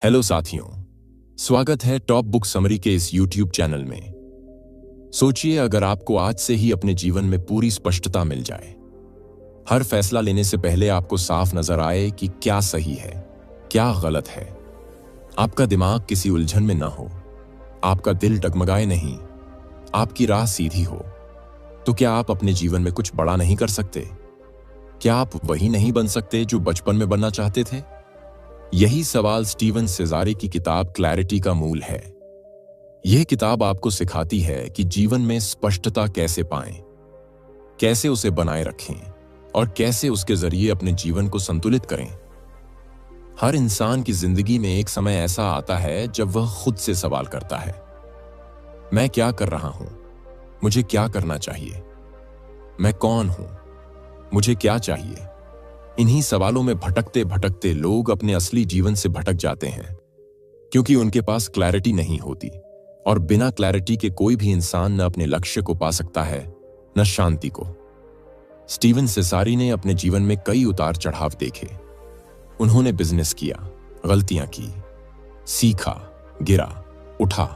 Hello साथियों, स्वागत है टॉप बुक समरी के इस यूट्यूब चैनल में। सोचिए अगर आपको आज से ही अपने जीवन में पूरी स्पष्टता मिल जाए। हर फैसला लेने से पहले आपको साफ नजर आए कि क्या सही है, क्या गलत है। आपका दिमाग किसी उलझन में ना हो, आपका दिल डगमगाए नहीं, आपकी राह सीधी हो। तो क्या आप अपने जीवन में कुछ बड़ा नहीं कर सकते? क्या आप वही नहीं बन सकते जो बचपन में बनना चाहते थे? यही सवाल स्टीवन सेजारी की किताब क्लैरिटी का मूल है। यह किताब आपको सिखाती है कि जीवन में स्पष्टता कैसे पाएं, कैसे उसे बनाए रखें और कैसे उसके जरिए अपने जीवन को संतुलित करें। हर इंसान की जिंदगी में एक समय ऐसा आता है जब वह खुद से सवाल करता है, मैं क्या कर रहा हूं? मुझे क्या करना चाहिए? मैं कौन हूं? मुझे क्या चाहिए? इन्हीं सवालों में भटकते भटकते लोग अपने असली जीवन से भटक जाते हैं, क्योंकि उनके पास क्लैरिटी नहीं होती। और बिना क्लैरिटी के कोई भी इंसान न अपने लक्ष्य को पा सकता है, न शांति को। स्टीवन सेजारी ने अपने जीवन में कई उतार चढ़ाव देखे। उन्होंने बिजनेस किया, गलतियां की, सीखा, गिरा, उठा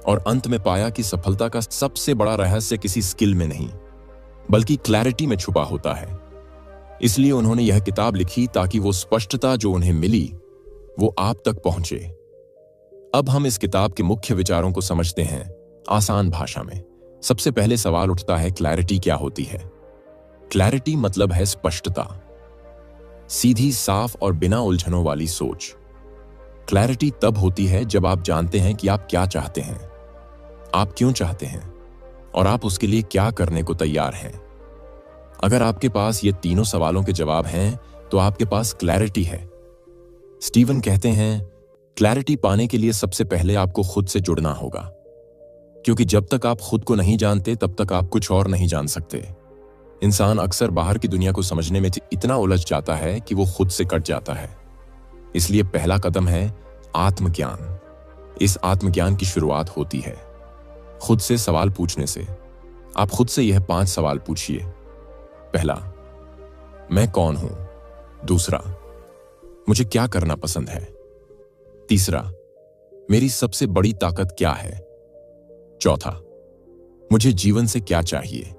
और अंत में पाया कि सफलता का सबसे बड़ा रहस्य किसी स्किल में नहीं, बल्कि क्लैरिटी में छुपा होता है। इसलिए उन्होंने यह किताब लिखी ताकि वो स्पष्टता जो उन्हें मिली वो आप तक पहुंचे। अब हम इस किताब के मुख्य विचारों को समझते हैं आसान भाषा में। सबसे पहले सवाल उठता है, क्लैरिटी क्या होती है? क्लैरिटी मतलब है स्पष्टता, सीधी, साफ और बिना उलझनों वाली सोच। क्लैरिटी तब होती है जब आप जानते हैं कि आप क्या चाहते हैं, आप क्यों चाहते हैं और आप उसके लिए क्या करने को तैयार हैं। अगर आपके पास ये तीनों सवालों के जवाब हैं तो आपके पास क्लैरिटी है। स्टीवन कहते हैं, क्लैरिटी पाने के लिए सबसे पहले आपको खुद से जुड़ना होगा, क्योंकि जब तक आप खुद को नहीं जानते तब तक आप कुछ और नहीं जान सकते। इंसान अक्सर बाहर की दुनिया को समझने में इतना उलझ जाता है कि वो खुद से कट जाता है। इसलिए पहला कदम है आत्मज्ञान। इस आत्मज्ञान की शुरुआत होती है खुद से सवाल पूछने से। आप खुद से यह 5 सवाल पूछिए। पहला, मैं कौन हूं? दूसरा, मुझे क्या करना पसंद है? तीसरा, मेरी सबसे बड़ी ताकत क्या है? चौथा, मुझे जीवन से क्या चाहिए?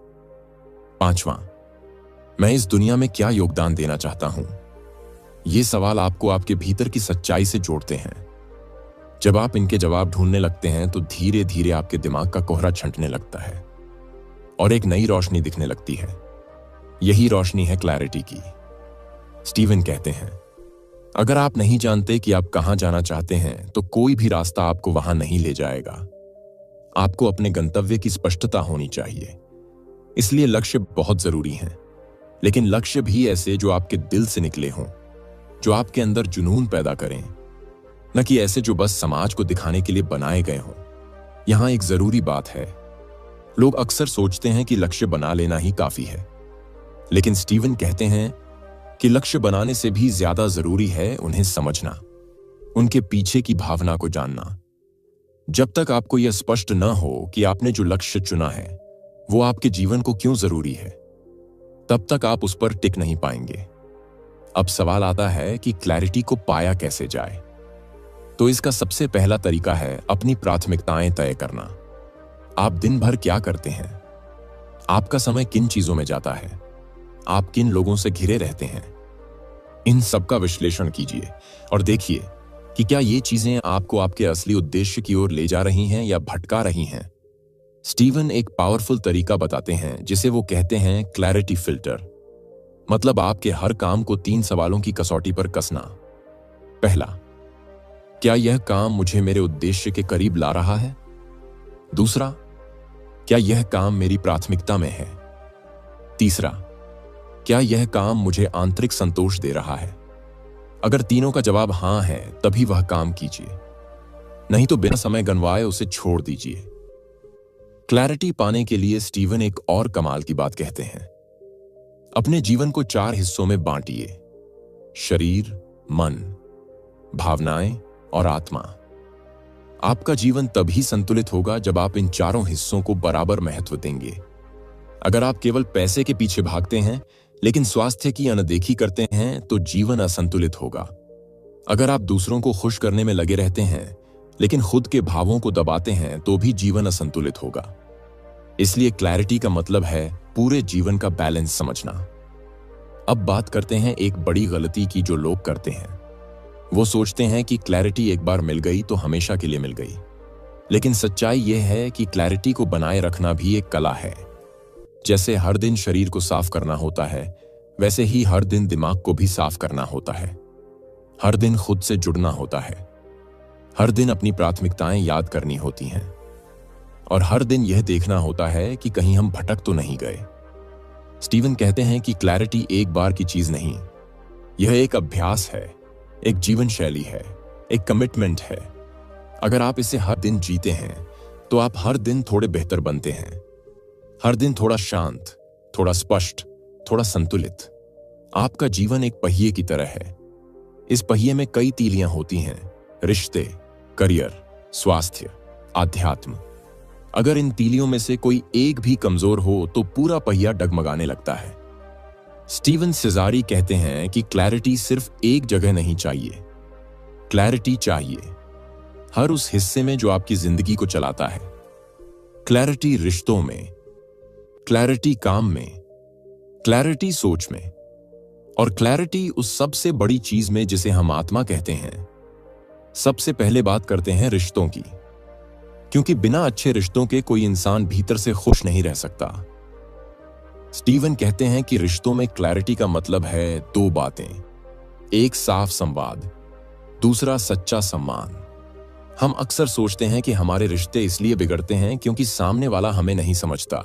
पांचवां, मैं इस दुनिया में क्या योगदान देना चाहता हूं? ये सवाल आपको आपके भीतर की सच्चाई से जोड़ते हैं। जब आप इनके जवाब ढूंढने लगते हैं तो धीरे धीरे आपके दिमाग का कोहरा छंटने लगता है और एक नई रोशनी दिखने लगती है। यही रोशनी है क्लैरिटी की। स्टीवन कहते हैं, अगर आप नहीं जानते कि आप कहां जाना चाहते हैं तो कोई भी रास्ता आपको वहां नहीं ले जाएगा। आपको अपने गंतव्य की स्पष्टता होनी चाहिए। इसलिए लक्ष्य बहुत जरूरी हैं, लेकिन लक्ष्य भी ऐसे जो आपके दिल से निकले हों, जो आपके अंदर जुनून पैदा करें, न कि ऐसे जो बस समाज को दिखाने के लिए बनाए गए हों। यहां एक जरूरी बात है, लोग अक्सर सोचते हैं कि लक्ष्य बना लेना ही काफी है, लेकिन स्टीवन कहते हैं कि लक्ष्य बनाने से भी ज्यादा जरूरी है उन्हें समझना, उनके पीछे की भावना को जानना। जब तक आपको यह स्पष्ट न हो कि आपने जो लक्ष्य चुना है वो आपके जीवन को क्यों जरूरी है, तब तक आप उस पर टिक नहीं पाएंगे। अब सवाल आता है कि क्लैरिटी को पाया कैसे जाए। तो इसका सबसे पहला तरीका है अपनी प्राथमिकताएं तय करना। आप दिन भर क्या करते हैं? आपका समय किन चीजों में जाता है? आप किन लोगों से घिरे रहते हैं? इन सब का विश्लेषण कीजिए और देखिए कि क्या ये चीजें आपको आपके असली उद्देश्य की ओर ले जा रही हैं या भटका रही हैं। स्टीवन एक पावरफुल तरीका बताते हैं जिसे वो कहते हैं क्लैरिटी फिल्टर। मतलब आपके हर काम को 3 सवालों की कसौटी पर कसना। पहला, क्या यह काम मुझे मेरे उद्देश्य के करीब ला रहा है? दूसरा, क्या यह काम मेरी प्राथमिकता में है? तीसरा, क्या यह काम मुझे आंतरिक संतोष दे रहा है? अगर तीनों का जवाब हां है तभी वह काम कीजिए, नहीं तो बिना समय गंवाए उसे छोड़ दीजिए। क्लैरिटी पाने के लिए स्टीवन एक और कमाल की बात कहते हैं, अपने जीवन को 4 हिस्सों में बांटिए, शरीर, मन, भावनाएं और आत्मा। आपका जीवन तभी संतुलित होगा जब आप इन चारों हिस्सों को बराबर महत्व देंगे। अगर आप केवल पैसे के पीछे भागते हैं लेकिन स्वास्थ्य की अनदेखी करते हैं तो जीवन असंतुलित होगा। अगर आप दूसरों को खुश करने में लगे रहते हैं लेकिन खुद के भावों को दबाते हैं तो भी जीवन असंतुलित होगा। इसलिए क्लैरिटी का मतलब है पूरे जीवन का बैलेंस समझना। अब बात करते हैं एक बड़ी गलती की जो लोग करते हैं। वो सोचते हैं कि क्लैरिटी एक बार मिल गई तो हमेशा के लिए मिल गई। लेकिन सच्चाई यह है कि क्लैरिटी को बनाए रखना भी एक कला है। जैसे हर दिन शरीर को साफ करना होता है, वैसे ही हर दिन दिमाग को भी साफ करना होता है। हर दिन खुद से जुड़ना होता है। हर दिन अपनी प्राथमिकताएं याद करनी होती हैं। और हर दिन यह देखना होता है कि कहीं हम भटक तो नहीं गए। स्टीवन कहते हैं कि क्लैरिटी एक बार की चीज नहीं, यह एक अभ्यास है, एक जीवन शैली है, एक कमिटमेंट है। अगर आप इसे हर दिन जीते हैं तो आप हर दिन थोड़े बेहतर बनते हैं। हर दिन थोड़ा शांत, थोड़ा स्पष्ट, थोड़ा संतुलित। आपका जीवन एक पहिए की तरह है। इस पहिए में कई तीलियां होती हैं, रिश्ते, करियर, स्वास्थ्य, आध्यात्म। अगर इन तीलियों में से कोई एक भी कमजोर हो तो पूरा पहिया डगमगाने लगता है। स्टीवन सेजारी कहते हैं कि क्लैरिटी सिर्फ एक जगह नहीं चाहिए, क्लैरिटी चाहिए हर उस हिस्से में जो आपकी जिंदगी को चलाता है। क्लैरिटी रिश्तों में, क्लैरिटी काम में, क्लैरिटी सोच में, और क्लैरिटी उस सबसे बड़ी चीज में जिसे हम आत्मा कहते हैं। सबसे पहले बात करते हैं रिश्तों की, क्योंकि बिना अच्छे रिश्तों के कोई इंसान भीतर से खुश नहीं रह सकता। स्टीवन कहते हैं कि रिश्तों में क्लैरिटी का मतलब है दो बातें, एक साफ संवाद, दूसरा सच्चा सम्मान। हम अक्सर सोचते हैं कि हमारे रिश्ते इसलिए बिगड़ते हैं क्योंकि सामने वाला हमें नहीं समझता।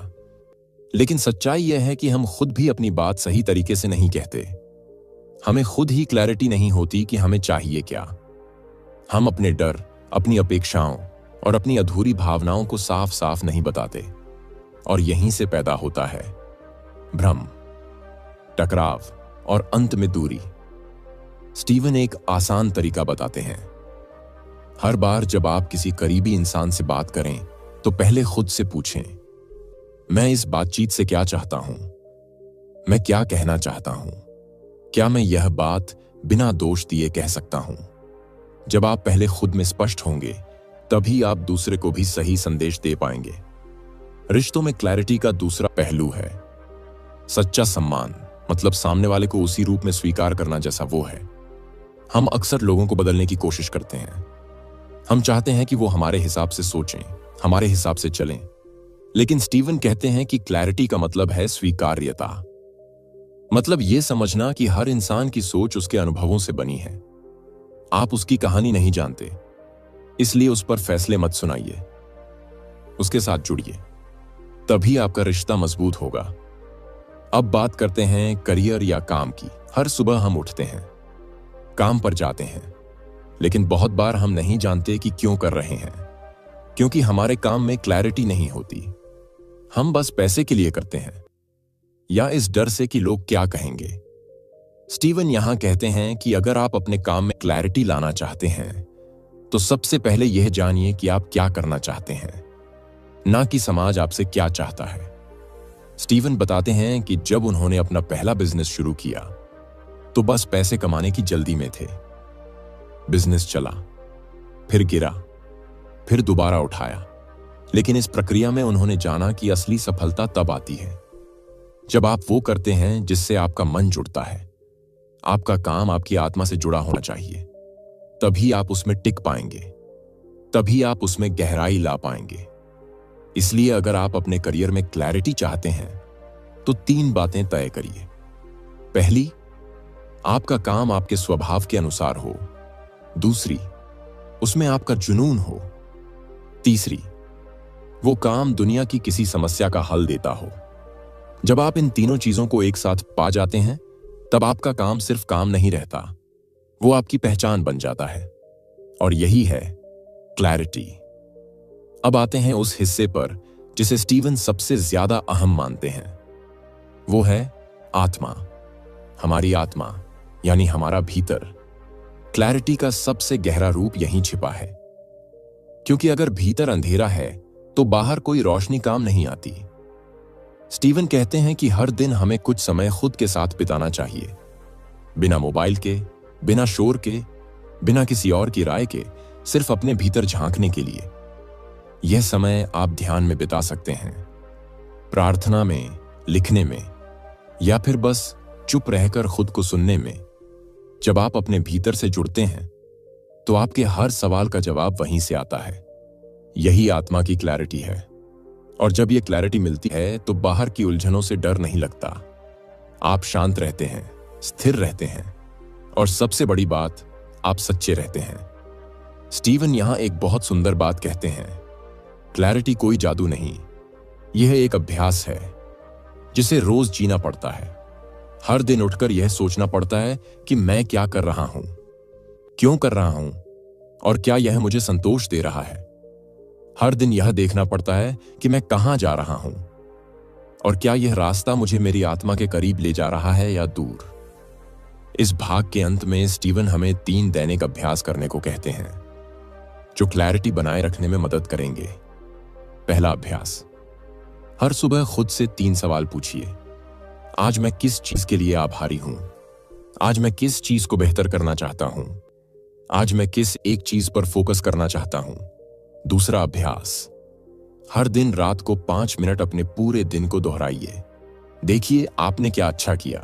लेकिन सच्चाई यह है कि हम खुद भी अपनी बात सही तरीके से नहीं कहते। हमें खुद ही क्लैरिटी नहीं होती कि हमें चाहिए क्या। हम अपने डर, अपनी अपेक्षाओं और अपनी अधूरी भावनाओं को साफ साफ नहीं बताते। और यहीं से पैदा होता है भ्रम, टकराव और अंत में दूरी। स्टीवन एक आसान तरीका बताते हैं। हर बार जब आप किसी करीबी इंसान से बात करें तो पहले खुद से पूछें, मैं इस बातचीत से क्या चाहता हूं? मैं क्या कहना चाहता हूं? क्या मैं यह बात बिना दोष दिए कह सकता हूं? जब आप पहले खुद में स्पष्ट होंगे तभी आप दूसरे को भी सही संदेश दे पाएंगे। रिश्तों में क्लैरिटी का दूसरा पहलू है सच्चा सम्मान, मतलब सामने वाले को उसी रूप में स्वीकार करना जैसा वो है। हम अक्सर लोगों को बदलने की कोशिश करते हैं। हम चाहते हैं कि वो हमारे हिसाब से सोचें, हमारे हिसाब से चलें। लेकिन स्टीवन कहते हैं कि क्लैरिटी का मतलब है स्वीकार्यता। मतलब यह समझना कि हर इंसान की सोच उसके अनुभवों से बनी है। आप उसकी कहानी नहीं जानते, इसलिए उस पर फैसले मत सुनाइए। उसके साथ जुड़िए, तभी आपका रिश्ता मजबूत होगा। अब बात करते हैं करियर या काम की। हर सुबह हम उठते हैं, काम पर जाते हैं, लेकिन बहुत बार हम नहीं जानते कि क्यों कर रहे हैं, क्योंकि हमारे काम में क्लैरिटी नहीं होती। हम बस पैसे के लिए करते हैं या इस डर से कि लोग क्या कहेंगे। स्टीवन यहां कहते हैं कि अगर आप अपने काम में क्लैरिटी लाना चाहते हैं तो सबसे पहले यह जानिए कि आप क्या करना चाहते हैं, ना कि समाज आपसे क्या चाहता है। स्टीवन बताते हैं कि जब उन्होंने अपना पहला बिजनेस शुरू किया तो बस पैसे कमाने की जल्दी में थे। बिजनेस चला, फिर गिरा, फिर दोबारा उठाया, लेकिन इस प्रक्रिया में उन्होंने जाना कि असली सफलता तब आती है जब आप वो करते हैं जिससे आपका मन जुड़ता है। आपका काम आपकी आत्मा से जुड़ा होना चाहिए, तभी आप उसमें टिक पाएंगे, तभी आप उसमें गहराई ला पाएंगे। इसलिए अगर आप अपने करियर में क्लैरिटी चाहते हैं तो 3 बातें तय करिए। पहली, आपका काम आपके स्वभाव के अनुसार हो। दूसरी, उसमें आपका जुनून हो। तीसरी, वो काम दुनिया की किसी समस्या का हल देता हो। जब आप इन तीनों चीजों को एक साथ पा जाते हैं तब आपका काम सिर्फ काम नहीं रहता, वो आपकी पहचान बन जाता है। और यही है क्लैरिटी। अब आते हैं उस हिस्से पर जिसे स्टीवन सबसे ज्यादा अहम मानते हैं। वो है आत्मा, हमारी आत्मा, यानी हमारा भीतर। क्लैरिटी का सबसे गहरा रूप यहीं छिपा है, क्योंकि अगर भीतर अंधेरा है तो बाहर कोई रोशनी काम नहीं आती। स्टीवन कहते हैं कि हर दिन हमें कुछ समय खुद के साथ बिताना चाहिए, बिना मोबाइल के, बिना शोर के, बिना किसी और की राय के, सिर्फ अपने भीतर झांकने के लिए। यह समय आप ध्यान में बिता सकते हैं, प्रार्थना में, लिखने में, या फिर बस चुप रहकर खुद को सुनने में। जब आप अपने भीतर से जुड़ते हैं तो आपके हर सवाल का जवाब वहीं से आता है। यही आत्मा की क्लैरिटी है। और जब यह क्लैरिटी मिलती है तो बाहर की उलझनों से डर नहीं लगता। आप शांत रहते हैं, स्थिर रहते हैं, और सबसे बड़ी बात, आप सच्चे रहते हैं। स्टीवन यहां एक बहुत सुंदर बात कहते हैं, क्लैरिटी कोई जादू नहीं, यह एक अभ्यास है जिसे रोज जीना पड़ता है। हर दिन उठकर यह सोचना पड़ता है कि मैं क्या कर रहा हूं, क्यों कर रहा हूं, और क्या यह मुझे संतोष दे रहा है। हर दिन यह देखना पड़ता है कि मैं कहां जा रहा हूं, और क्या यह रास्ता मुझे मेरी आत्मा के करीब ले जा रहा है या दूर। इस भाग के अंत में स्टीवन हमें 3 दैनिक अभ्यास करने को कहते हैं जो क्लैरिटी बनाए रखने में मदद करेंगे। पहला अभ्यास, हर सुबह खुद से 3 सवाल पूछिए। आज मैं किस चीज के लिए आभारी हूं? आज मैं किस चीज को बेहतर करना चाहता हूं? आज मैं किस एक चीज पर फोकस करना चाहता हूं? दूसरा अभ्यास, हर दिन रात को 5 मिनट अपने पूरे दिन को दोहराइए। देखिए आपने क्या अच्छा किया,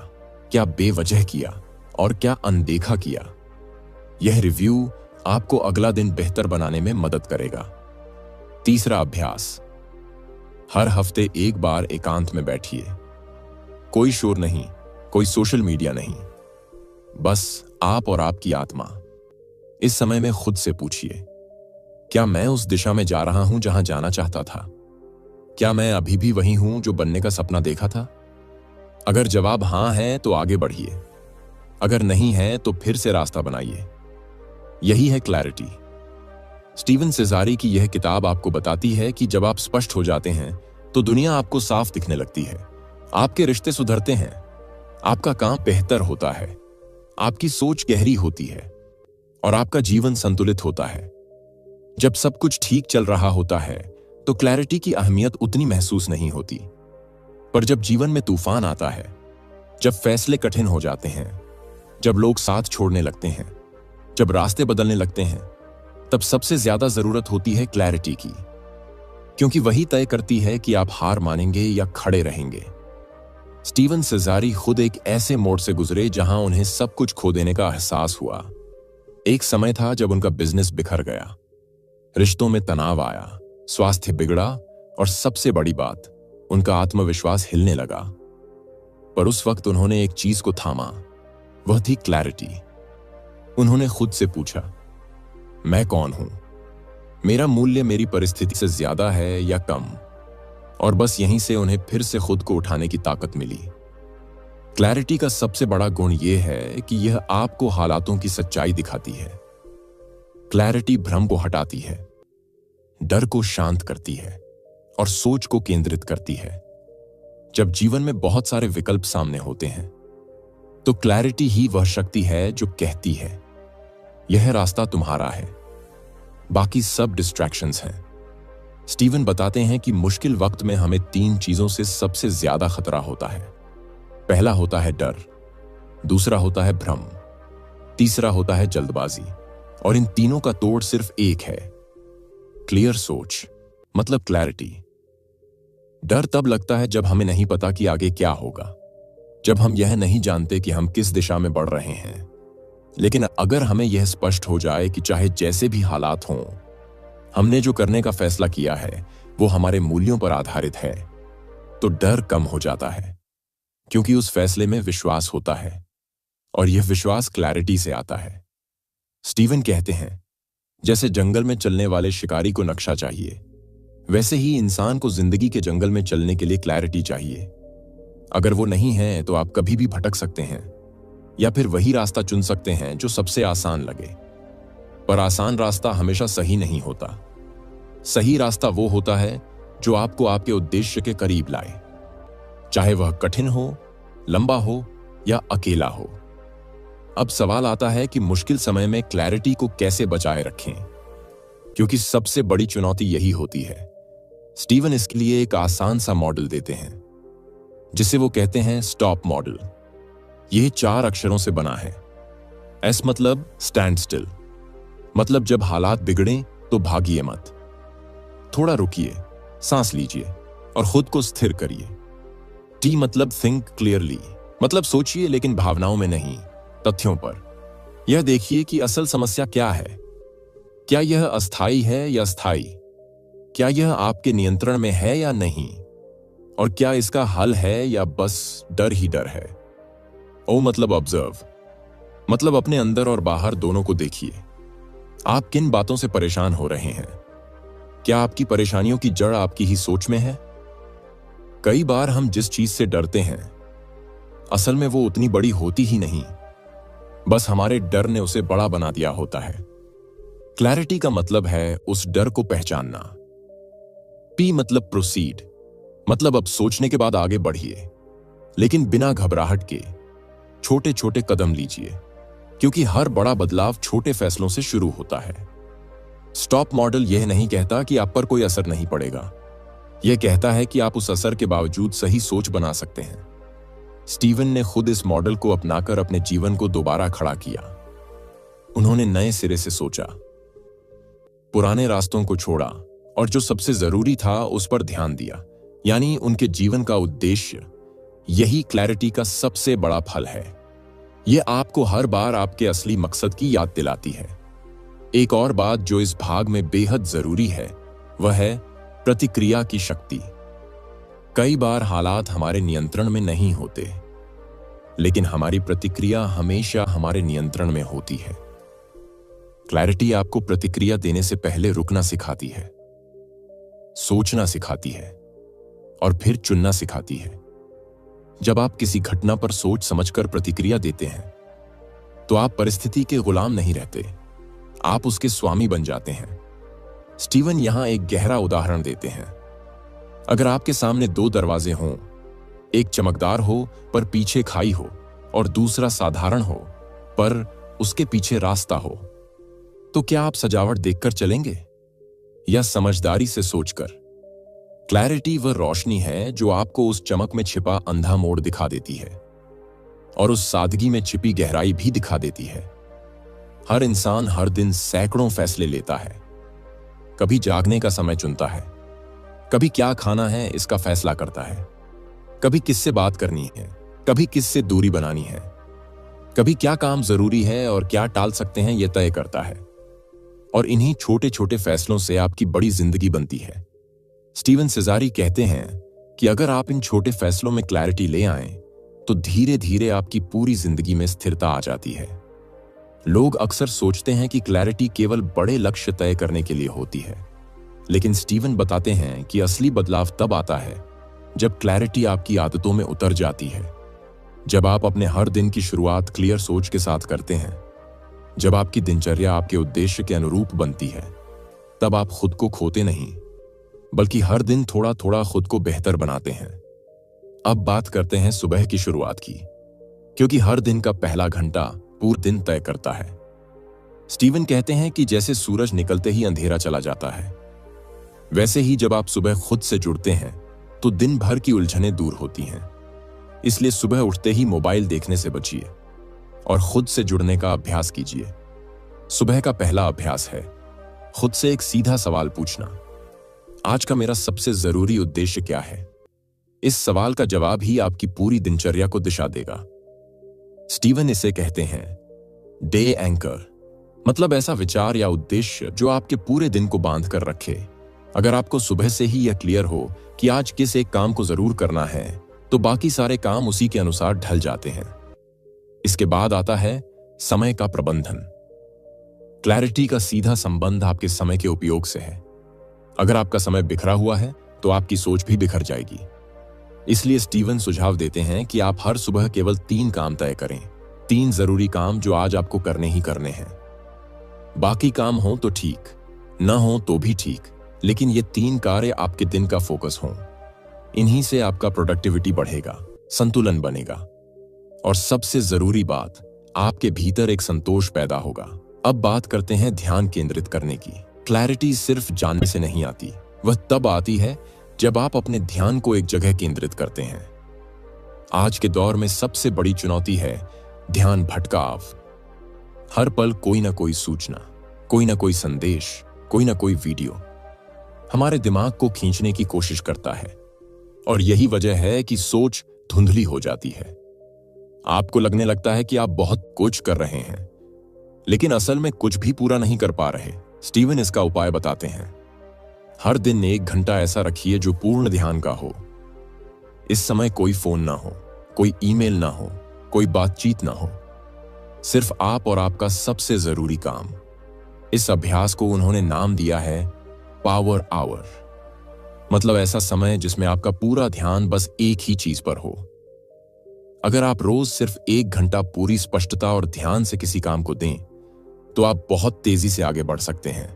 क्या बेवजह किया, और क्या अनदेखा किया। यह रिव्यू आपको अगला दिन बेहतर बनाने में मदद करेगा। तीसरा अभ्यास, हर हफ्ते एक बार एकांत में बैठिए। कोई शोर नहीं, कोई सोशल मीडिया नहीं, बस आप और आपकी आत्मा। इस समय में खुद से पूछिए, क्या मैं उस दिशा में जा रहा हूं जहां जाना चाहता था? क्या मैं अभी भी वही हूं जो बनने का सपना देखा था? अगर जवाब हां है तो आगे बढ़िए, अगर नहीं है तो फिर से रास्ता बनाइए। यही है क्लैरिटी। स्टीवन सेजारी की यह किताब आपको बताती है कि जब आप स्पष्ट हो जाते हैं तो दुनिया आपको साफ दिखने लगती है, आपके रिश्ते सुधरते हैं, आपका काम बेहतर होता है, आपकी सोच गहरी होती है, और आपका जीवन संतुलित होता है। जब सब कुछ ठीक चल रहा होता है तो क्लैरिटी की अहमियत उतनी महसूस नहीं होती, पर जब जीवन में तूफान आता है, जब फैसले कठिन हो जाते हैं, जब लोग साथ छोड़ने लगते हैं, जब रास्ते बदलने लगते हैं, तब सबसे ज्यादा जरूरत होती है क्लैरिटी की, क्योंकि वही तय करती है कि आप हार मानेंगे या खड़े रहेंगे। स्टीवन सेजारी खुद एक ऐसे मोड़ से गुजरे जहां उन्हें सब कुछ खो देने का एहसास हुआ। एक समय था जब उनका बिजनेस बिखर गया, रिश्तों में तनाव आया, स्वास्थ्य बिगड़ा, और सबसे बड़ी बात, उनका आत्मविश्वास हिलने लगा। पर उस वक्त उन्होंने एक चीज को थामा, वह थी क्लैरिटी। उन्होंने खुद से पूछा, मैं कौन हूं? मेरा मूल्य मेरी परिस्थिति से ज्यादा है या कम? और बस यहीं से उन्हें फिर से खुद को उठाने की ताकत मिली। क्लैरिटी का सबसे बड़ा गुण यह है कि यह आपको हालातों की सच्चाई दिखाती है। क्लैरिटी भ्रम को हटाती है, डर को शांत करती है, और सोच को केंद्रित करती है। जब जीवन में बहुत सारे विकल्प सामने होते हैं तो क्लैरिटी ही वह शक्ति है जो कहती है, यह रास्ता तुम्हारा है, बाकी सब डिस्ट्रैक्शंस हैं। स्टीवन बताते हैं कि मुश्किल वक्त में हमें 3 चीजों से सबसे ज्यादा खतरा होता है। पहला होता है डर, दूसरा होता है भ्रम, तीसरा होता है जल्दबाजी, और इन तीनों का तोड़ सिर्फ एक है, क्लियर सोच, मतलब क्लैरिटी। डर तब लगता है जब हमें नहीं पता कि आगे क्या होगा, जब हम यह नहीं जानते कि हम किस दिशा में बढ़ रहे हैं। लेकिन अगर हमें यह स्पष्ट हो जाए कि चाहे जैसे भी हालात हों, हमने जो करने का फैसला किया है वो हमारे मूल्यों पर आधारित है, तो डर कम हो जाता है, क्योंकि उस फैसले में विश्वास होता है, और यह विश्वास क्लैरिटी से आता है। स्टीवन कहते हैं, जैसे जंगल में चलने वाले शिकारी को नक्शा चाहिए, वैसे ही इंसान को जिंदगी के जंगल में चलने के लिए क्लैरिटी चाहिए। अगर वो नहीं है तो आप कभी भी भटक सकते हैं, या फिर वही रास्ता चुन सकते हैं जो सबसे आसान लगे। पर आसान रास्ता हमेशा सही नहीं होता। सही रास्ता वो होता है जो आपको आपके उद्देश्य के करीब लाए, चाहे वह कठिन हो, लंबा हो, या अकेला हो। अब सवाल आता है कि मुश्किल समय में क्लैरिटी को कैसे बचाए रखें, क्योंकि सबसे बड़ी चुनौती यही होती है। स्टीवन इसके लिए एक आसान सा मॉडल देते हैं, जिसे वो कहते हैं स्टॉप मॉडल। यह 4 अक्षरों से बना है। एस मतलब स्टैंड स्टिल, मतलब जब हालात बिगड़ें तो भागिए मत, थोड़ा रुकिए, सांस लीजिए और खुद को स्थिर करिए। टी मतलब थिंक क्लियरली, मतलब सोचिए लेकिन भावनाओं में नहीं, तथ्यों पर। यह देखिए कि असल समस्या क्या है। क्या यह अस्थायी है या स्थायी? क्या यह आपके नियंत्रण में है या नहीं? और क्या इसका हल है या बस डर ही डर है? ओ मतलब ऑब्जर्व, मतलब अपने अंदर और बाहर दोनों को देखिए। आप किन बातों से परेशान हो रहे हैं? क्या आपकी परेशानियों की जड़ आपकी ही सोच में है? कई बार हम जिस चीज से डरते हैं असल में वो उतनी बड़ी होती ही नहीं, बस हमारे डर ने उसे बड़ा बना दिया होता है। क्लैरिटी का मतलब है उस डर को पहचानना। पी मतलब प्रोसीड, मतलब अब सोचने के बाद आगे बढ़िए, लेकिन बिना घबराहट के छोटे छोटे कदम लीजिए, क्योंकि हर बड़ा बदलाव छोटे फैसलों से शुरू होता है। स्टॉप मॉडल यह नहीं कहता कि आप पर कोई असर नहीं पड़ेगा, यह कहता है कि आप उस असर के बावजूद सही सोच बना सकते हैं। स्टीवन ने खुद इस मॉडल को अपनाकर अपने जीवन को दोबारा खड़ा किया। उन्होंने नए सिरे से सोचा, पुराने रास्तों को छोड़ा और जो सबसे जरूरी था उस पर ध्यान दिया, यानी उनके जीवन का उद्देश्य। यही क्लैरिटी का सबसे बड़ा फल है। यह आपको हर बार आपके असली मकसद की याद दिलाती है। एक और बात जो इस भाग में बेहद जरूरी है वह है प्रतिक्रिया की शक्ति। कई बार हालात हमारे नियंत्रण में नहीं होते, लेकिन हमारी प्रतिक्रिया हमेशा हमारे नियंत्रण में होती है। क्लैरिटी आपको प्रतिक्रिया देने से पहले रुकना सिखाती है, सोचना सिखाती है और फिर चुनना सिखाती है। जब आप किसी घटना पर सोच समझकर प्रतिक्रिया देते हैं तो आप परिस्थिति के गुलाम नहीं रहते, आप उसके स्वामी बन जाते हैं। स्टीवन यहां एक गहरा उदाहरण देते हैं। अगर आपके सामने दो दरवाजे हों, एक चमकदार हो पर पीछे खाई हो और दूसरा साधारण हो पर उसके पीछे रास्ता हो, तो क्या आप सजावट देखकर चलेंगे या समझदारी से सोचकर? क्लैरिटी वह रोशनी है जो आपको उस चमक में छिपा अंधा मोड़ दिखा देती है और उस सादगी में छिपी गहराई भी दिखा देती है। हर इंसान हर दिन सैकड़ों फैसले लेता है। कभी जागने का समय चुनता है, कभी क्या खाना है इसका फैसला करता है, कभी किससे बात करनी है, कभी किससे दूरी बनानी है, कभी क्या काम जरूरी है और क्या टाल सकते हैं यह तय करता है। और इन्हीं छोटे छोटे फैसलों से आपकी बड़ी जिंदगी बनती है। स्टीवन सेजारी कहते हैं कि अगर आप इन छोटे फैसलों में क्लैरिटी ले आएं, तो धीरे धीरे आपकी पूरी जिंदगी में स्थिरता आ जाती है। लोग अक्सर सोचते हैं कि क्लैरिटी केवल बड़े लक्ष्य तय करने के लिए होती है, लेकिन स्टीवन बताते हैं कि असली बदलाव तब आता है जब क्लैरिटी आपकी आदतों में उतर जाती है। जब आप अपने हर दिन की शुरुआत क्लियर सोच के साथ करते हैं, जब आपकी दिनचर्या आपके उद्देश्य के अनुरूप बनती है, तब आप खुद को खोते नहीं, बल्कि हर दिन थोड़ा थोड़ा खुद को बेहतर बनाते हैं। अब बात करते हैं सुबह की शुरुआत की, क्योंकि हर दिन का पहला घंटा पूरा दिन तय करता है। स्टीवन कहते हैं कि जैसे सूरज निकलते ही अंधेरा चला जाता है, वैसे ही जब आप सुबह खुद से जुड़ते हैं तो दिन भर की उलझनें दूर होती हैं। इसलिए सुबह उठते ही मोबाइल देखने से बचिए और खुद से जुड़ने का अभ्यास कीजिए। सुबह का पहला अभ्यास है खुद से एक सीधा सवाल पूछना, आज का मेरा सबसे जरूरी उद्देश्य क्या है? इस सवाल का जवाब ही आपकी पूरी दिनचर्या को दिशा देगा। स्टीवन इसे कहते हैं डे एंकर, मतलब ऐसा विचार या उद्देश्य जो आपके पूरे दिन को बांध कर रखे। अगर आपको सुबह से ही यह क्लियर हो कि आज किस एक काम को जरूर करना है, तो बाकी सारे काम उसी के अनुसार ढल जाते हैं। इसके बाद आता है समय का प्रबंधन। क्लैरिटी का सीधा संबंध आपके समय के उपयोग से है। अगर आपका समय बिखरा हुआ है तो आपकी सोच भी बिखर जाएगी। इसलिए स्टीवन सुझाव देते हैं कि आप हर सुबह केवल 3 काम तय करें, 3 जरूरी काम जो आज आपको करने ही करने हैं। बाकी काम हो तो ठीक, न हो तो भी ठीक, लेकिन ये 3 कार्य आपके दिन का फोकस हों। इन्हीं से आपका प्रोडक्टिविटी बढ़ेगा, संतुलन बनेगा और सबसे जरूरी बात, आपके भीतर एक संतोष पैदा होगा। अब बात करते हैं ध्यान केंद्रित करने की। क्लैरिटी सिर्फ जानने से नहीं आती, वह तब आती है जब आप अपने ध्यान को एक जगह केंद्रित करते हैं। आज के दौर में सबसे बड़ी चुनौती है ध्यान भटकाव। हर पल कोई ना कोई सूचना, कोई ना कोई संदेश, कोई ना कोई वीडियो हमारे दिमाग को खींचने की कोशिश करता है। और यही वजह है कि सोच धुंधली हो जाती है। आपको लगने लगता है कि आप बहुत कुछ कर रहे हैं, लेकिन असल में कुछ भी पूरा नहीं कर पा रहे। स्टीवन इसका उपाय बताते हैं। हर दिन 1 घंटा ऐसा रखिए जो पूर्ण ध्यान का हो। इस समय कोई फोन ना हो, कोई ईमेल ना हो, कोई बातचीत ना हो, सिर्फ आप और आपका सबसे जरूरी काम। इस अभ्यास को उन्होंने नाम दिया है पावर आवर। मतलब ऐसा समय जिसमें आपका पूरा ध्यान बस एक ही चीज पर हो। अगर आप रोज सिर्फ 1 घंटा पूरी स्पष्टता और ध्यान से किसी काम को दें, तो आप बहुत तेजी से आगे बढ़ सकते हैं।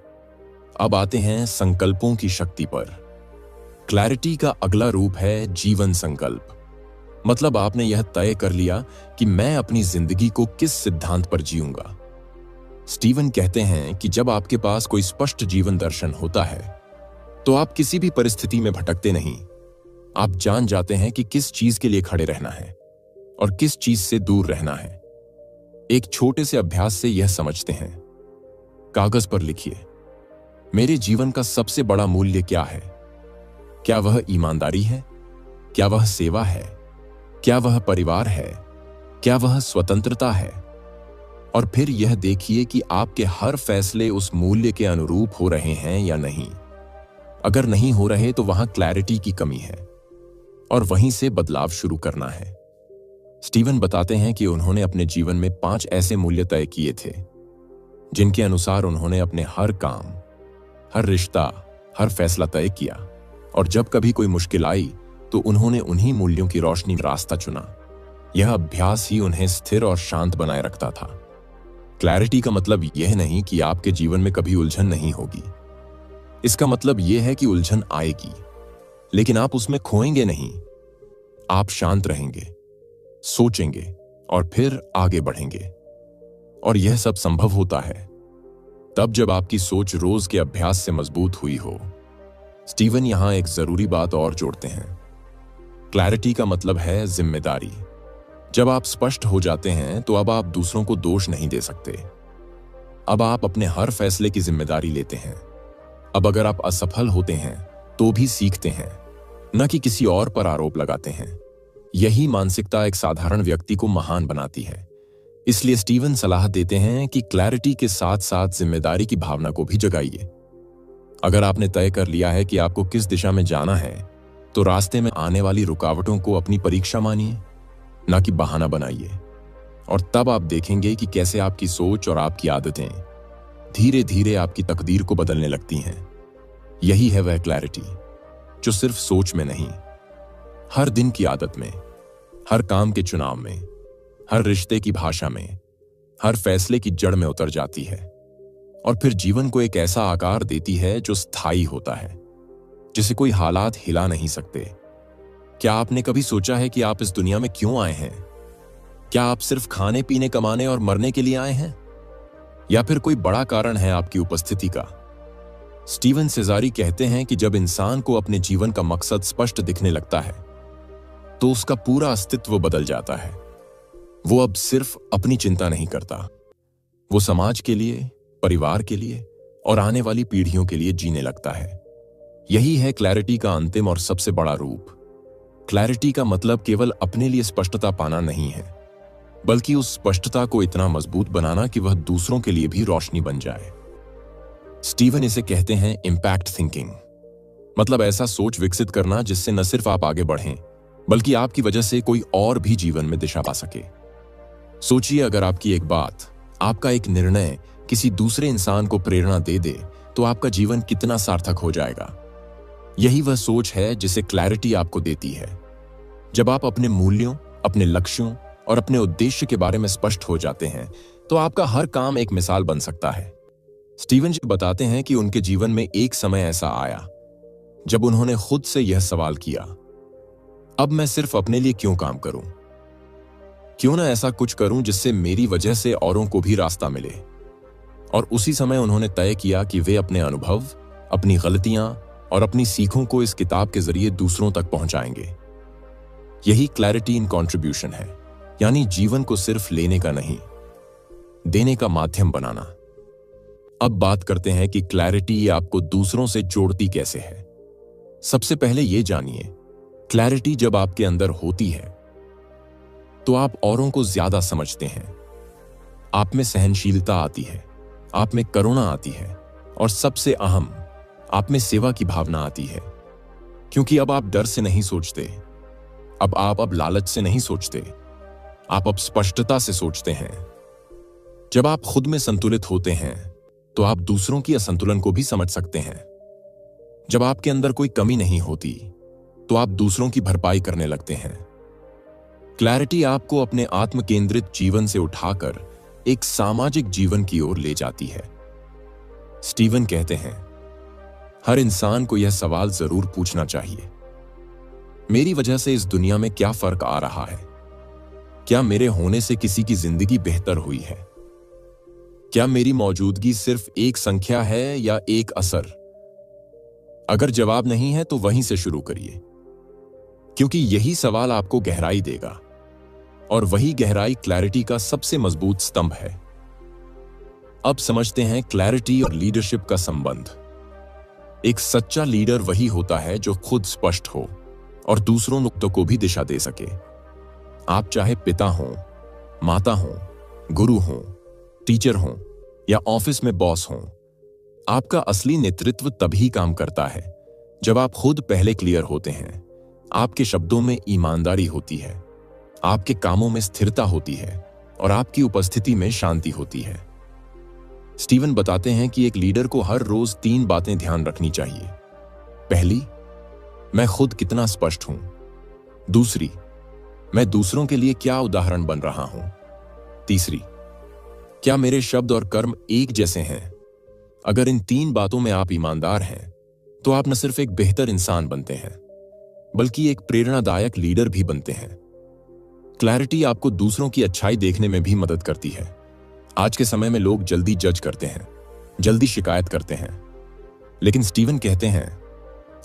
अब आते हैं संकल्पों की शक्ति पर। क्लैरिटी का अगला रूप है जीवन संकल्प। मतलब आपने यह तय कर लिया कि मैं अपनी जिंदगी को किस सिद्धांत पर जीऊंगा। स्टीवन कहते हैं कि जब आपके पास कोई स्पष्ट जीवन दर्शन होता है, तो आप किसी भी परिस्थिति में भटकते नहीं। आप जान जाते हैं कि किस चीज के लिए खड़े रहना है और किस चीज से दूर रहना है। एक छोटे से अभ्यास से यह समझते हैं। कागज पर लिखिए, मेरे जीवन का सबसे बड़ा मूल्य क्या है? क्या वह ईमानदारी है? क्या वह सेवा है? क्या वह परिवार है? क्या वह स्वतंत्रता है? और फिर यह देखिए कि आपके हर फैसले उस मूल्य के अनुरूप हो रहे हैं या नहीं। अगर नहीं हो रहे तो वहां क्लैरिटी की कमी है और वहीं से बदलाव शुरू करना है। स्टीवन बताते हैं कि उन्होंने अपने जीवन में 5 ऐसे मूल्य तय किए थे, जिनके अनुसार उन्होंने अपने हर काम, हर रिश्ता, हर फैसला तय किया। और जब कभी कोई मुश्किल आई तो उन्होंने उन्हीं मूल्यों की रोशनी में रास्ता चुना। यह अभ्यास ही उन्हें स्थिर और शांत बनाए रखता था। क्लैरिटी का मतलब यह नहीं कि आपके जीवन में कभी उलझन नहीं होगी। इसका मतलब यह है कि उलझन आएगी, लेकिन आप उसमें खोएंगे नहीं। आप शांत रहेंगे, सोचेंगे और फिर आगे बढ़ेंगे। और यह सब संभव होता है तब जब आपकी सोच रोज के अभ्यास से मजबूत हुई हो। स्टीवन यहां एक जरूरी बात और जोड़ते हैं। क्लैरिटी का मतलब है जिम्मेदारी। जब आप स्पष्ट हो जाते हैं तो अब आप दूसरों को दोष नहीं दे सकते। अब आप अपने हर फैसले की जिम्मेदारी लेते हैं। अब अगर आप असफल होते हैं तो भी सीखते हैं, न कि किसी और पर आरोप लगाते हैं। यही मानसिकता एक साधारण व्यक्ति को महान बनाती है। इसलिए स्टीवन सलाह देते हैं कि क्लैरिटी के साथ साथ जिम्मेदारी की भावना को भी जगाइए। अगर आपने तय कर लिया है कि आपको किस दिशा में जाना है, तो रास्ते में आने वाली रुकावटों को अपनी परीक्षा मानिए, ना कि बहाना बनाइए। और तब आप देखेंगे कि कैसे आपकी सोच और आपकी आदतें धीरे धीरे आपकी तकदीर को बदलने लगती हैं। यही है वह क्लैरिटी जो सिर्फ सोच में नहीं, हर दिन की आदत में, हर काम के चुनाव में, हर रिश्ते की भाषा में, हर फैसले की जड़ में उतर जाती है और फिर जीवन को एक ऐसा आकार देती है जो स्थायी होता है, जिसे कोई हालात हिला नहीं सकते। क्या आपने कभी सोचा है कि आप इस दुनिया में क्यों आए हैं? क्या आप सिर्फ खाने पीने, कमाने और मरने के लिए आए हैं, या फिर कोई बड़ा कारण है आपकी उपस्थिति का? स्टीवन सेजारी कहते हैं कि जब इंसान को अपने जीवन का मकसद स्पष्ट दिखने लगता है, तो उसका पूरा अस्तित्व बदल जाता है। वो अब सिर्फ अपनी चिंता नहीं करता, वो समाज के लिए, परिवार के लिए और आने वाली पीढ़ियों के लिए जीने लगता है। यही है क्लैरिटी का अंतिम और सबसे बड़ा रूप। क्लैरिटी का मतलब केवल अपने लिए स्पष्टता पाना नहीं है, बल्कि उस स्पष्टता को इतना मजबूत बनाना कि वह दूसरों के लिए भी रोशनी बन जाए। स्टीवन इसे कहते हैं इम्पैक्ट थिंकिंग। मतलब ऐसा सोच विकसित करना जिससे न सिर्फ आप आगे बढ़ें, बल्कि आपकी वजह से कोई और भी जीवन में दिशा पा सके। सोचिए, अगर आपकी एक बात, आपका एक निर्णय किसी दूसरे इंसान को प्रेरणा दे दे, तो आपका जीवन कितना सार्थक हो जाएगा। यही वह सोच है जिसे क्लैरिटी आपको देती है। जब आप अपने मूल्यों, अपने लक्ष्यों और अपने उद्देश्य के बारे में स्पष्ट हो जाते हैं, तो आपका हर काम एक मिसाल बन सकता है। स्टीवन जी बताते हैं कि उनके जीवन में एक समय ऐसा आया जब उन्होंने खुद से यह सवाल किया, अब मैं सिर्फ अपने लिए क्यों काम करूं? क्यों ना ऐसा कुछ करूं जिससे मेरी वजह से औरों को भी रास्ता मिले। और उसी समय उन्होंने तय किया कि वे अपने अनुभव, अपनी गलतियां और अपनी सीखों को इस किताब के जरिए दूसरों तक पहुंचाएंगे। यही क्लैरिटी इन कंट्रीब्यूशन है, यानी जीवन को सिर्फ लेने का नहीं, देने का माध्यम बनाना। अब बात करते हैं कि क्लैरिटी आपको दूसरों से जोड़ती कैसे है। सबसे पहले यह जानिए, क्लैरिटी जब आपके अंदर होती है तो आप औरों को ज्यादा समझते हैं। आप में सहनशीलता आती है, आप में करुणा आती है और सबसे अहम, आप में सेवा की भावना आती है। क्योंकि अब आप डर से नहीं सोचते, अब लालच से नहीं सोचते, आप अब स्पष्टता से सोचते हैं। जब आप खुद में संतुलित होते हैं तो आप दूसरों की असंतुलन को भी समझ सकते हैं। जब आपके अंदर कोई कमी नहीं होती तो आप दूसरों की भरपाई करने लगते हैं। क्लैरिटी आपको अपने आत्म केंद्रित जीवन से उठाकर एक सामाजिक जीवन की ओर ले जाती है। स्टीवन कहते हैं, हर इंसान को यह सवाल जरूर पूछना चाहिए, मेरी वजह से इस दुनिया में क्या फर्क आ रहा है? क्या मेरे होने से किसी की जिंदगी बेहतर हुई है? क्या मेरी मौजूदगी सिर्फ एक संख्या है या एक असर? अगर जवाब नहीं है तो वहीं से शुरू करिए, क्योंकि यही सवाल आपको गहराई देगा और वही गहराई क्लैरिटी का सबसे मजबूत स्तंभ है। अब समझते हैं क्लैरिटी और लीडरशिप का संबंध। एक सच्चा लीडर वही होता है जो खुद स्पष्ट हो और दूसरों को भी दिशा दे सके। आप चाहे पिता हों, माता हों, गुरु हों, टीचर हों या ऑफिस में बॉस हों, आपका असली नेतृत्व तभी काम करता है जब आप खुद पहले क्लियर होते हैं। आपके शब्दों में ईमानदारी होती है, आपके कामों में स्थिरता होती है और आपकी उपस्थिति में शांति होती है। स्टीवन बताते हैं कि एक लीडर को हर रोज 3 बातें ध्यान रखनी चाहिए। पहली, मैं खुद कितना स्पष्ट हूं। दूसरी, मैं दूसरों के लिए क्या उदाहरण बन रहा हूं। तीसरी, क्या मेरे शब्द और कर्म एक जैसे हैं? अगर इन 3 बातों में आप ईमानदार हैं तो आप न सिर्फ एक बेहतर इंसान बनते हैं बल्कि एक प्रेरणादायक लीडर भी बनते हैं। क्लैरिटी आपको दूसरों की अच्छाई देखने में भी मदद करती है। आज के समय में लोग जल्दी जज करते हैं, जल्दी शिकायत करते हैं, लेकिन स्टीवन कहते हैं,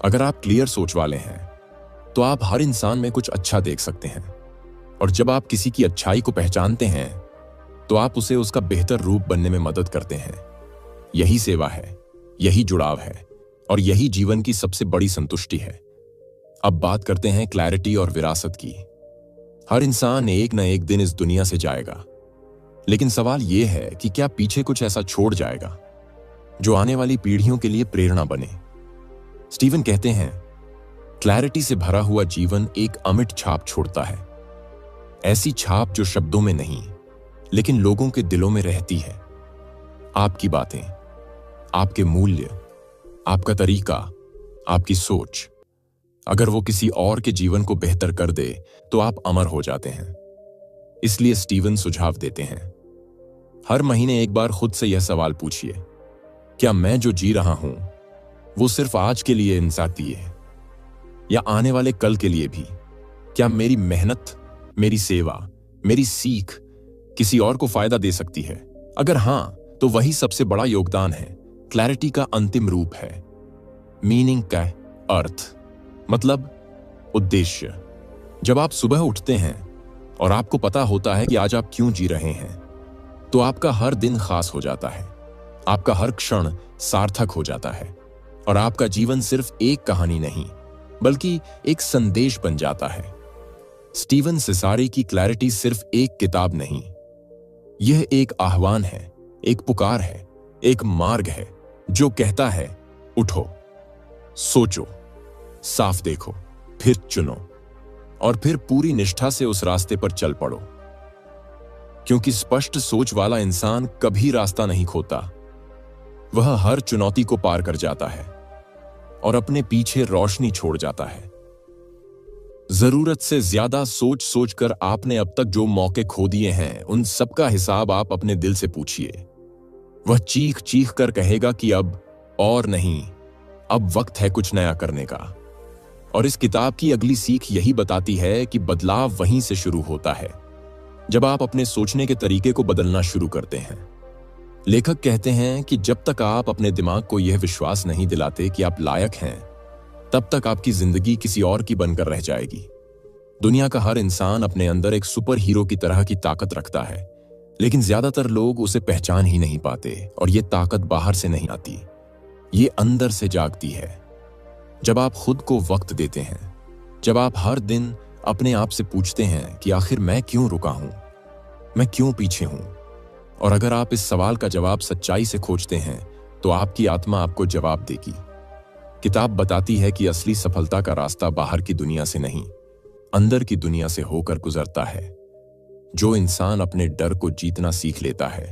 अगर आप क्लियर सोच वाले हैं तो आप हर इंसान में कुछ अच्छा देख सकते हैं। और जब आप किसी की अच्छाई को पहचानते हैं तो आप उसे उसका बेहतर रूप बनने में मदद करते हैं। यही सेवा है, यही जुड़ाव है और यही जीवन की सबसे बड़ी संतुष्टि है। अब बात करते हैं क्लैरिटी और विरासत की। हर इंसान एक न एक दिन इस दुनिया से जाएगा, लेकिन सवाल यह है कि क्या पीछे कुछ ऐसा छोड़ जाएगा जो आने वाली पीढ़ियों के लिए प्रेरणा बने। स्टीवन कहते हैं, क्लैरिटी से भरा हुआ जीवन एक अमिट छाप छोड़ता है। ऐसी छाप जो शब्दों में नहीं लेकिन लोगों के दिलों में रहती है। आपकी बातें, आपके मूल्य, आपका तरीका, आपकी सोच, अगर वो किसी और के जीवन को बेहतर कर दे तो आप अमर हो जाते हैं। इसलिए स्टीवन सुझाव देते हैं, हर महीने एक बार खुद से यह सवाल पूछिए, क्या मैं जो जी रहा हूं वो सिर्फ आज के लिए इंसाती है या आने वाले कल के लिए भी? क्या मेरी मेहनत, मेरी सेवा, मेरी सीख किसी और को फायदा दे सकती है? अगर हां, तो वही सबसे बड़ा योगदान है। क्लैरिटी का अंतिम रूप है मीनिंग का अर्थ, मतलब उद्देश्य। जब आप सुबह उठते हैं और आपको पता होता है कि आज आप क्यों जी रहे हैं, तो आपका हर दिन खास हो जाता है, आपका हर क्षण सार्थक हो जाता है और आपका जीवन सिर्फ एक कहानी नहीं बल्कि एक संदेश बन जाता है। स्टीवन सिसारी की क्लैरिटी सिर्फ एक किताब नहीं, यह एक आह्वान है, एक पुकार है, एक मार्ग है जो कहता है, उठो, सोचो, साफ देखो, फिर चुनो और फिर पूरी निष्ठा से उस रास्ते पर चल पड़ो। क्योंकि स्पष्ट सोच वाला इंसान कभी रास्ता नहीं खोता, वह हर चुनौती को पार कर जाता है और अपने पीछे रोशनी छोड़ जाता है। जरूरत से ज्यादा सोच सोचकर आपने अब तक जो मौके खो दिए हैं, उन सबका हिसाब आप अपने दिल से पूछिए। वह चीख चीख कर कहेगा कि अब और नहीं, अब वक्त है कुछ नया करने का। और इस किताब की अगली सीख यही बताती है कि बदलाव वहीं से शुरू होता है जब आप अपने सोचने के तरीके को बदलना शुरू करते हैं। लेखक कहते हैं कि जब तक आप अपने दिमाग को यह विश्वास नहीं दिलाते कि आप लायक हैं, तब तक आपकी जिंदगी किसी और की बनकर रह जाएगी। दुनिया का हर इंसान अपने अंदर एक सुपर हीरो की तरह की ताकत रखता है, लेकिन ज्यादातर लोग उसे पहचान ही नहीं पाते और ये ताकत बाहर से नहीं आती, ये अंदर से जागती है। जब आप खुद को वक्त देते हैं, जब आप हर दिन अपने आप से पूछते हैं कि आखिर मैं क्यों रुका हूं, मैं क्यों पीछे हूं, और अगर आप इस सवाल का जवाब सच्चाई से खोजते हैं तो आपकी आत्मा आपको जवाब देगी। किताब बताती है कि असली सफलता का रास्ता बाहर की दुनिया से नहीं, अंदर की दुनिया से होकर गुजरता है। जो इंसान अपने डर को जीतना सीख लेता है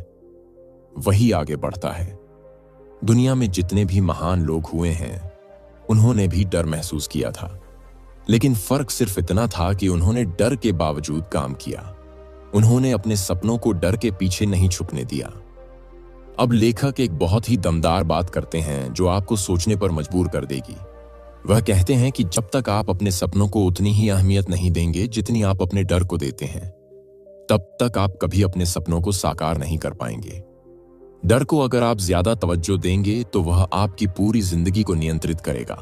वही आगे बढ़ता है। दुनिया में जितने भी महान लोग हुए हैं उन्होंने भी डर महसूस किया था, लेकिन फर्क सिर्फ इतना था कि उन्होंने डर के बावजूद काम किया। उन्होंने अपने सपनों को डर के पीछे नहीं छुपने दिया। अब लेखक एक बहुत ही दमदार बात करते हैं जो आपको सोचने पर मजबूर कर देगी। वह कहते हैं कि जब तक आप अपने सपनों को उतनी ही अहमियत नहीं देंगे जितनी आप अपने डर को देते हैं, तब तक आप कभी अपने सपनों को साकार नहीं कर पाएंगे। डर को अगर आप ज्यादा तवज्जो देंगे तो वह आपकी पूरी जिंदगी को नियंत्रित करेगा,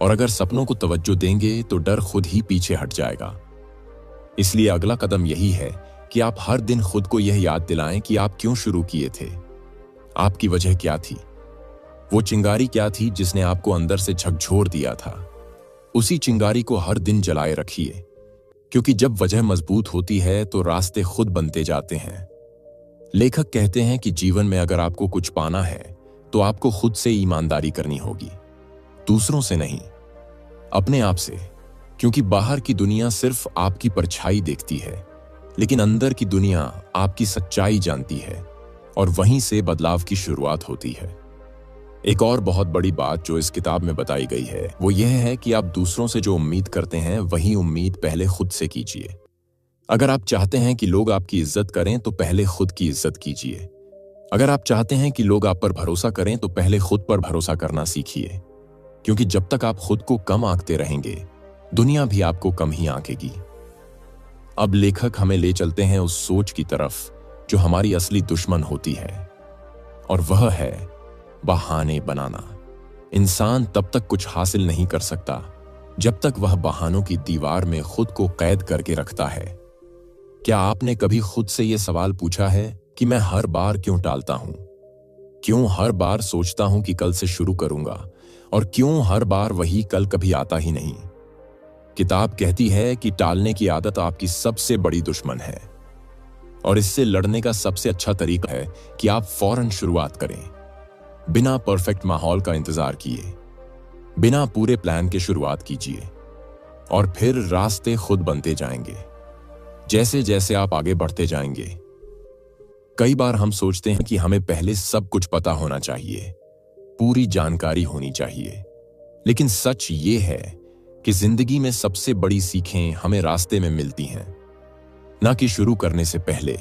और अगर सपनों को तवज्जो देंगे तो डर खुद ही पीछे हट जाएगा। इसलिए अगला कदम यही है कि आप हर दिन खुद को यह याद दिलाएं कि आप क्यों शुरू किए थे, आपकी वजह क्या थी, वो चिंगारी क्या थी जिसने आपको अंदर से झकझोर दिया था। उसी चिंगारी को हर दिन जलाए रखिए, क्योंकि जब वजह मजबूत होती है तो रास्ते खुद बनते जाते हैं। लेखक कहते हैं कि जीवन में अगर आपको कुछ पाना है तो आपको खुद से ईमानदारी करनी होगी, दूसरों से नहीं, अपने आप से। क्योंकि बाहर की दुनिया सिर्फ आपकी परछाई देखती है, लेकिन अंदर की दुनिया आपकी सच्चाई जानती है, और वहीं से बदलाव की शुरुआत होती है। एक और बहुत बड़ी बात जो इस किताब में बताई गई है वो यह है कि आप दूसरों से जो उम्मीद करते हैं वही उम्मीद पहले खुद से कीजिए। अगर आप चाहते हैं कि लोग आपकी इज्जत करें तो पहले खुद की इज्जत कीजिए। अगर आप चाहते हैं कि लोग आप पर भरोसा करें तो पहले खुद पर भरोसा करना सीखिए, क्योंकि जब तक आप खुद को कम आंकते रहेंगे दुनिया भी आपको कम ही आंकेगी। अब लेखक हमें ले चलते हैं उस सोच की तरफ जो हमारी असली दुश्मन होती है, और वह है बहाने बनाना। इंसान तब तक कुछ हासिल नहीं कर सकता जब तक वह बहानों की दीवार में खुद को कैद करके रखता है। क्या आपने कभी खुद से यह सवाल पूछा है कि मैं हर बार क्यों टालता हूं? क्यों हर बार सोचता हूं कि कल से शुरू करूंगा, और क्यों हर बार वही कल कभी आता ही नहीं? किताब कहती है कि टालने की आदत आपकी सबसे बड़ी दुश्मन है, और इससे लड़ने का सबसे अच्छा तरीका है कि आप फौरन शुरुआत करें, बिना परफेक्ट माहौल का इंतजार किए, बिना पूरे प्लान के शुरुआत कीजिए, और फिर रास्ते खुद बनते जाएंगे जैसे जैसे आप आगे बढ़ते जाएंगे। कई बार हम सोचते हैं कि हमें पहले सब कुछ पता होना चाहिए, पूरी जानकारी होनी चाहिए, लेकिन सच ये है कि जिंदगी में सबसे बड़ी सीखें हमें रास्ते में मिलती हैं, ना कि शुरू करने से पहले।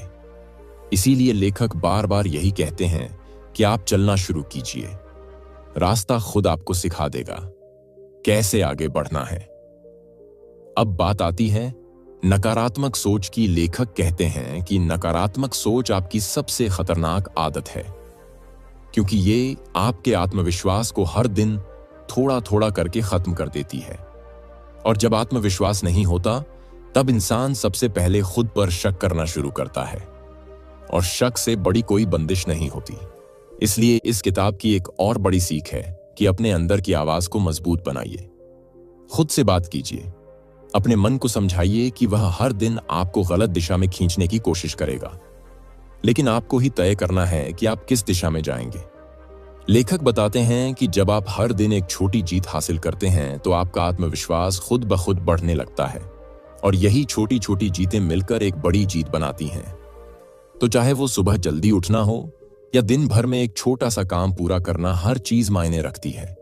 इसीलिए लेखक बार बार यही कहते हैं कि आप चलना शुरू कीजिए, रास्ता खुद आपको सिखा देगा कैसे आगे बढ़ना है। अब बात आती है नकारात्मक सोच की। लेखक कहते हैं कि नकारात्मक सोच आपकी सबसे खतरनाक आदत है, क्योंकि ये आपके आत्मविश्वास को हर दिन थोड़ा थोड़ा करके खत्म कर देती है। और जब आत्मविश्वास नहीं होता तब इंसान सबसे पहले खुद पर शक करना शुरू करता है, और शक से बड़ी कोई बंदिश नहीं होती। इसलिए इस किताब की एक और बड़ी सीख है कि अपने अंदर की आवाज को मजबूत बनाइए। खुद से बात कीजिए, अपने मन को समझाइए कि वह हर दिन आपको गलत दिशा में खींचने की कोशिश करेगा, लेकिन आपको ही तय करना है कि आप किस दिशा में जाएंगे। लेखक बताते हैं कि जब आप हर दिन एक छोटी जीत हासिल करते हैं तो आपका आत्मविश्वास खुद ब खुद बढ़ने लगता है, और यही छोटी छोटी जीतें मिलकर एक बड़ी जीत बनाती हैं। तो चाहे वो सुबह जल्दी उठना हो या दिन भर में एक छोटा सा काम पूरा करना, हर चीज मायने रखती है।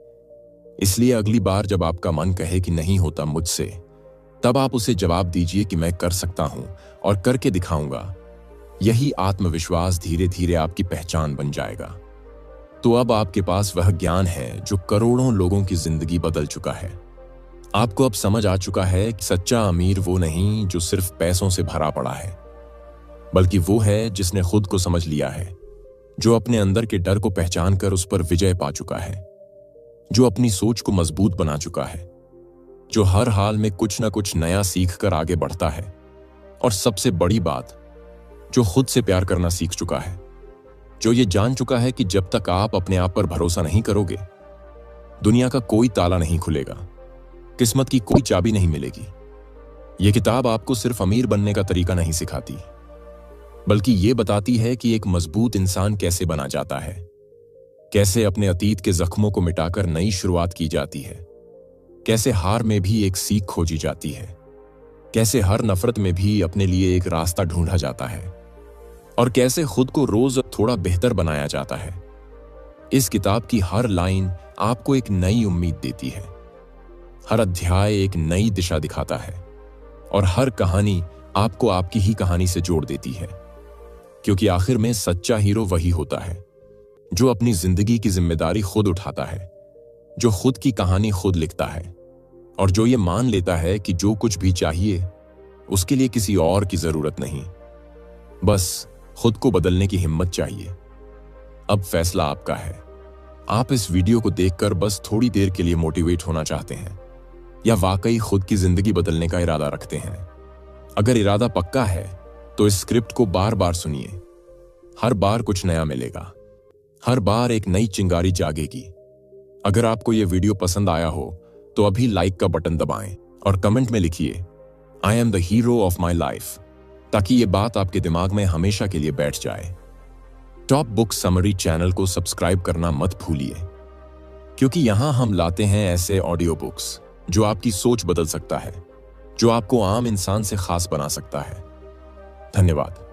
इसलिए अगली बार जब आपका मन कहे कि नहीं होता मुझसे, तब आप उसे जवाब दीजिए कि मैं कर सकता हूं और करके दिखाऊंगा। यही आत्मविश्वास धीरे धीरे आपकी पहचान बन जाएगा। तो अब आपके पास वह ज्ञान है जो करोड़ों लोगों की जिंदगी बदल चुका है। आपको अब समझ आ चुका है कि सच्चा अमीर वो नहीं जो सिर्फ पैसों से भरा पड़ा है, बल्कि वो है जिसने खुद को समझ लिया है, जो अपने अंदर के डर को पहचान कर उस पर विजय पा चुका है, जो अपनी सोच को मजबूत बना चुका है, जो हर हाल में कुछ ना कुछ नया सीख कर आगे बढ़ता है, और सबसे बड़ी बात, जो खुद से प्यार करना सीख चुका है, जो ये जान चुका है कि जब तक आप अपने आप पर भरोसा नहीं करोगे, दुनिया का कोई ताला नहीं खुलेगा, किस्मत की कोई चाबी नहीं मिलेगी। यह किताब आपको सिर्फ अमीर बनने का तरीका नहीं सिखाती, बल्कि ये बताती है कि एक मजबूत इंसान कैसे बना जाता है, कैसे अपने अतीत के जख्मों को मिटाकर नई शुरुआत की जाती है, कैसे हार में भी एक सीख खोजी जाती है, कैसे हर नफरत में भी अपने लिए एक रास्ता ढूंढा जाता है, और कैसे खुद को रोज थोड़ा बेहतर बनाया जाता है। इस किताब की हर लाइन आपको एक नई उम्मीद देती है, हर अध्याय एक नई दिशा दिखाता है, और हर कहानी आपको आपकी ही कहानी से जोड़ देती है। क्योंकि आखिर में सच्चा हीरो वही होता है जो अपनी जिंदगी की जिम्मेदारी खुद उठाता है, जो खुद की कहानी खुद लिखता है, और जो ये मान लेता है कि जो कुछ भी चाहिए उसके लिए किसी और की जरूरत नहीं, बस खुद को बदलने की हिम्मत चाहिए। अब फैसला आपका है। आप इस वीडियो को देखकर बस थोड़ी देर के लिए मोटिवेट होना चाहते हैं, या वाकई खुद की जिंदगी बदलने का इरादा रखते हैं। अगर इरादा पक्का है तो इस स्क्रिप्ट को बार बार सुनिए। हर बार कुछ नया मिलेगा, हर बार एक नई चिंगारी जागेगी। अगर आपको यह वीडियो पसंद आया हो तो अभी लाइक का बटन दबाएं और कमेंट में लिखिए, I am the hero of my life, ताकि ये बात आपके दिमाग में हमेशा के लिए बैठ जाए। टॉप बुक समरी चैनल को सब्सक्राइब करना मत भूलिए, क्योंकि यहां हम लाते हैं ऐसे ऑडियो बुक्स जो आपकी सोच बदल सकता है, जो आपको आम इंसान से खास बना सकता है। धन्यवाद।